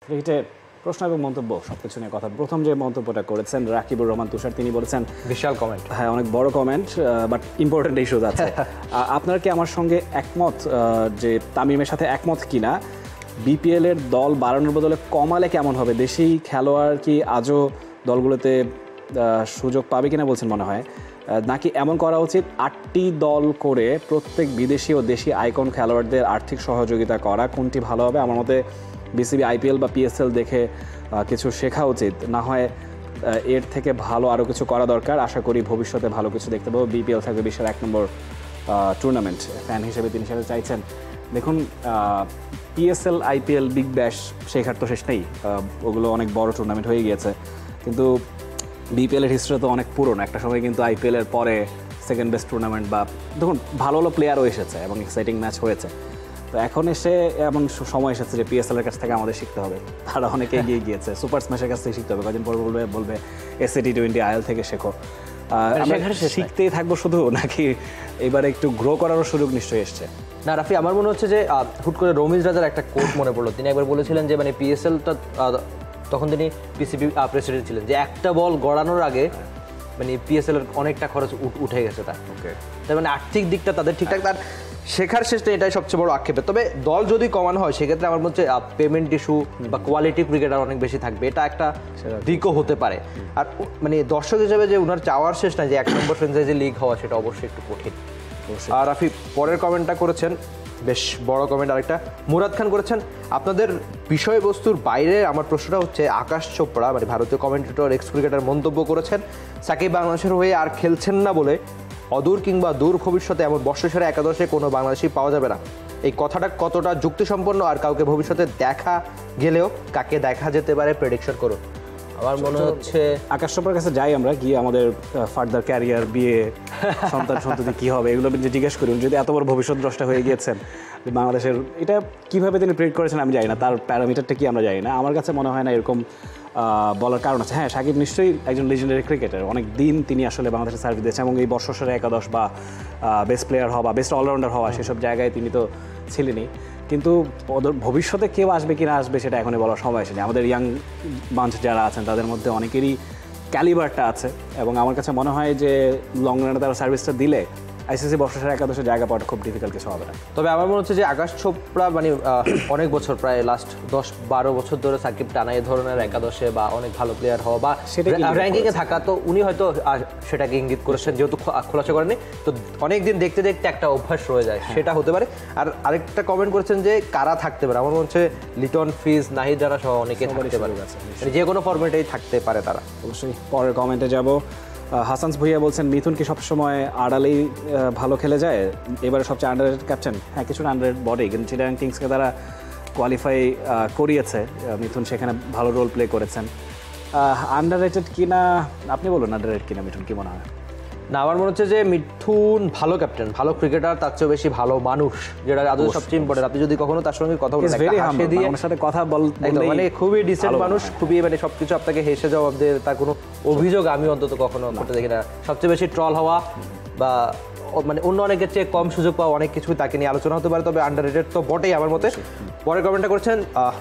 ক্রিকেটে প্রশ্ন এবং মন্তব্য সবকিছু নিয়ে কথা। প্রথম যে মন্তব্যটা করেছেন রাকিবুর রহমান তুষার, তিনি বলেছেন বিশাল কমেন্ট, হ্যাঁ অনেক বড় কমেন্ট, বাট ইম্পর্টেন্ট ইস্যুজ আছে। আপনার কি আমার সঙ্গে একমত যে তামিমের সাথে একমত কিনা বিপিএল এর দল বাড়ানোর বদলে কমালে কেমন হবে? দেশি খেলোয়াড় কি আজও দলগুলোতে সুযোগ পাবে কিনা বলছেন মনে হয়, নাকি এমন করা উচিত 8টি দল করে প্রত্যেক বিদেশি ও দেশি আইকন খেলোয়াড়দের আর্থিক সহযোগিতা করা? কোনটি ভালো হবে? আমার মতে বিসিবি আইপিএল বা পিএসএল দেখে কিছু শেখা উচিত, না হয় এর থেকে ভালো আরও কিছু করা দরকার। আশা করি ভবিষ্যতে ভালো কিছু দেখতে পাবো। বিপিএল থাকবে বিশ্বের 1 নম্বর টুর্নামেন্ট, ফ্যান হিসেবে তিনি সেটা চাইছেন। দেখুন পিএসএল আইপিএল বিগ ব্যাশ শেখার তো শেষ নেই, ওগুলো অনেক বড় টুর্নামেন্ট হয়ে গিয়েছে, কিন্তু বিপিএলের হিস্ট্রি তো অনেক পুরনো। একটা সময় কিন্তু আইপিএলের পরে সেকেন্ড বেস্ট টুর্নামেন্ট বা দেখুন ভালো ভালো প্লেয়ারও এসেছে এবং এক্সাইটিং ম্যাচ হয়েছে। তো এখন এসে এমন সময় এসেছে যে পিএসএল এর কাছ থেকে আমাদের শিখতে হবে। তারা অনেকে এগিয়ে গিয়েছে, সুপার স্ম্যাশের কাছ থেকে শিখতে হবে। কদিন পর বলবে এসএ টি20 আইএল থেকে শেখো। শিখতেই থাকবো শুধু, নাকি এবারে একটু গ্রো করারও সুযোগ নিশ্চয়ই এসছে? না রাফি, আমার মনে হচ্ছে যে হুট করে রমিজ রাজার একটা কোট মনে পড়লো। তিনি একবার বলেছিলেন যে মানে পিএসএলটা, তখন তিনি পিসিবি প্রেসিডেন্ট ছিলেন, যে একটা বল গড়ানোর আগে মানে পিএসএল এর অনেকটা খরচ উঠে গেছে তার। তার মানে আর্থিক দিকটা তাদের ঠিকঠাক, তার শেখার শেষ নেই, এটাই সবচেয়ে বড় আক্ষেপে। তবে দল যদি কমানো হয় সেক্ষেত্রে আমার মনে হচ্ছে পেমেন্ট ইস্যু বা কোয়ালিটি ক্রিকেটার অনেক বেশি থাকবে, এটা একটা দিকও হতে পারে। আর মানে দর্শক হিসেবে যে ওনার চাওয়ার শেষ নাই যে 1 নম্বর ফ্র্যাঞ্চাইজি লিগ হওয়া, সেটা অবশ্যই একটু কঠিন। আর রাফি পরের কমেন্টটা করেছেন, বেশ বড় কমেন্ট আরেকটা, মুরাদ খান করেছেন, আপনাদের বিষয়বস্তুর বাইরে আমার প্রশ্নটা হচ্ছে আকাশ চোপড়া মানে ভারতীয় কমেন্টেটর এক্স ক্রিকেটার মন্তব্য করেছেন সাকিব বাংলাদেশের হয়ে আর খেলছেন না বলে অদূর কিংবা দূর ভবিষ্যতে এমন বর্ষসেরা একাদশে কোনো বাংলাদেশি পাওয়া যাবে না। এই কথাটা কতটা যুক্তিসম্পন্ন, আর কাউকে ভবিষ্যতে দেখা গেলেও কাকে দেখা যেতে পারে প্রেডিকশন করুন। আমার মনে হচ্ছে আকাশ চোপড়ার কাছে যাই আমরা, গিয়ে আমাদের ফার্দার ক্যারিয়ার, বিয়ে, সন্তান সন্ততি কী হবে এগুলো জিজ্ঞেস করুন। যদি এত বড় ভবিষ্যৎ দ্রষ্টা হয়ে গিয়েছেন বাংলাদেশের, এটা কীভাবে তিনি প্রেডিক্ট করেছেন আমি জানি না, তার প্যারামিটারটা কি আমরা জানি না। আমার কাছে মনে হয় না এরকম বলার কারণ আছে। হ্যাঁ, সাকিব নিশ্চয়ই একজন লিজেন্ডারি ক্রিকেটার, অনেক দিন তিনি আসলে বাংলাদেশের সার্ভিস দিয়েছেন এবং এই বর্ষসেরা একাদশ বা বেস্ট প্লেয়ার হওয়া বা বেস্ট অলরাউন্ডার হওয়া সেসব জায়গায় তিনি তো ছিলেনই। কিন্তু ভবিষ্যতে কেউ আসবে কি না আসবে সেটা এখনই বলার সময় আসেনি। আমাদের ইয়াং বাঞ্চ যারা আছেন তাদের মধ্যে অনেকেরই ক্যালিবারটা আছে এবং আমার কাছে মনে হয় যে লং রানে তারা সার্ভিসটা দিলে আইসিসি বর্ষসেরা একাদশে জায়গা পাওয়াটা খুব ডিফিকাল্ট কিছু হবে না। তবে আমার মনে হচ্ছে যে আকাশ চোপড়া মানে অনেক বছর, প্রায় লাস্ট 10-12 বছর ধরে সাকিব টানা এই ধরনের একাদশে বা অনেক ভালো প্লেয়ার হওয়া বা র্যাঙ্কিংয়ে থাকা, তো উনি হয়তো সেটাকে ইঙ্গিত করেছেন, যেহেতু খোলাসা করেনি, তো অনেকদিন দেখতে দেখতে একটা অভ্যাস রয়ে যায়, সেটা হতে পারে। আর আরেকটা কমেন্ট করেছেন যে কারা থাকতে পারে, আমার মনে হচ্ছে লিটন, ফিজ, নাহিদ রানা সহ অনেকে থাকতে পারে, যে কোনো ফরম্যাটেই থাকতে পারে তারা। অবশ্যই পরের কমেন্টে যাব। হাসান ভুইয়া বলছেন, মিথুন কি সবসময় আড়ালেই ভালো খেলে যায়? এবারে সবচেয়ে আন্ডাররেটেড ক্যাপ্টেন। হ্যাঁ, কিছুটা আন্ডাররেটেড বডি, কিন্তু চিটাগাং কিংসকে তারা কোয়ালিফাই করিয়েছে, মিথুন সেখানে ভালো রোল প্লে করেছেন। আন্ডাররেটেড কিনা আপনি বলুন, আন্ডাররেটেড কিনা মিথুন, কি মনে হয়? না, আমার মনে হচ্ছে যে মিথুন ভালো ক্যাপ্টেন, ভালো ক্রিকেটার, তার চেয়ে বেশি ভালো মানুষ, যেটা আদৌ সবচেয়ে ইম্পর্টেন্ট। আপনি যদি কখনো তার সঙ্গে কথা বলেন, আমার সাথে কথা বলতে মানে খুবই ডিসেন্ট মানুষ, খুবই মানে সবকিছু আপনাকে হেসে জবাব দিয়ে, তার কোনো অভিযোগ আমি অন্তত কখনো করতে দেখি না। সবচেয়ে বেশি ট্রল হওয়া বা মানে অন্য অনেকের চেয়ে কম সুযোগ পাওয়া, অনেক কিছুই তাকে নিয়ে আলোচনা হতে পারে, তবে আন্ডাররেটেড তো বটেই আমার মতে। পরের কমেন্টটা করছেন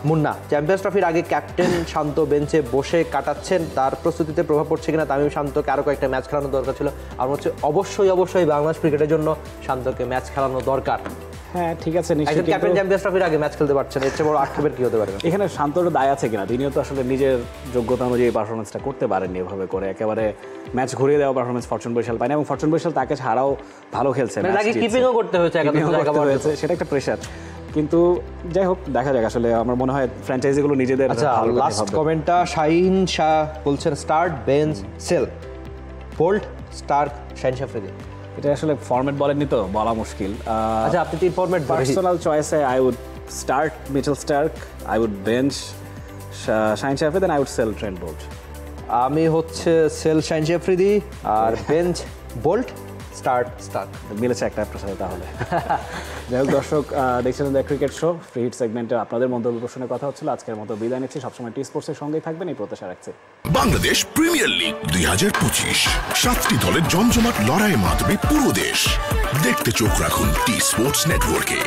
মুন্না, চ্যাম্পিয়ন্স ট্রফির আগে ক্যাপ্টেন শান্ত বেঞ্চে বসে কাটাচ্ছেন, তার প্রস্তুতিতে প্রভাব পড়ছে কিনা? তামিম শান্তকে আরও কয়েকটা ম্যাচ খেলানো দরকার ছিল। আমার হচ্ছে অবশ্যই বাংলাদেশ ক্রিকেটের জন্য শান্তকে ম্যাচ খেলানো দরকার। হ্যাঁ ঠিক আছে, নিশ্চয়ই ক্যাপ্টেন চ্যাম্পিয়ন্স ট্রফির আগে ম্যাচ খেলতে পারছেন, এর চেয়ে বড় আক্ষেপের কি হতে পারে? এখানে শান্তর দায় আছে কিনা, তিনিও তো আসলে নিজের যোগ্যতা অনুযায়ী পারফরমেন্সটা করতে পারেননি এভাবে করে, একেবারে ম্যাচ ঘুরিয়ে দেওয়া পারফরমেন্স ফরচুন বরিশাল পায়নি, এবং ফরচুন বরিশাল তাকে ছাড়াও ভালো খেলছে, কিপিংও করতে হয়েছে, সেটা একটা প্রেশার। কিন্তু যাই হোক, দেখা যাক। আসলে আমার মনে হয় ফ্র্যাঞ্চাইজিগুলো নিজেদের। লাস্ট কমেন্টটা শাহিন শাহ বলছেন, start, bench, sell, Boult, Starc, Shaheen Shah Afridi. এটা আসলে ফরম্যাট বলেননি তো, বলা মুশকিল। আচ্ছা, আপনি তিন ফরম্যাট, পার্সোনাল চয়েসে I would start Mitchell Starc, I would bench Shaheen Shah Afridi, then I would sell Trent Boult. আমি হচ্ছে সেল শাহিন শাহ আফ্রিদি, আর বেঞ্চ বোল্ট, স্টার্ট স্টার্ক। মিলেছে একটা আপনার সাথে তাহলে। যাই হোক দর্শক, দেখছিলেন the cricket show, free hit সেগমেন্টে আপনাদের মন্তব্য প্রশ্নের কথা হচ্ছিল। আজকের মতো বিদায় নিচ্ছি, সবসময় টি স্পোর্টসের সঙ্গেই থাকবেন এই প্রত্যাশা রাখছি। বাংলাদেশ প্রিমিয়ার লিগ 2025, 7টি দলের জমজমাট লড়াইয়ে মাতবে পুরো দেশ। দেখতে চোখ রাখুন টি স্পোর্টস নেটওয়ার্কে।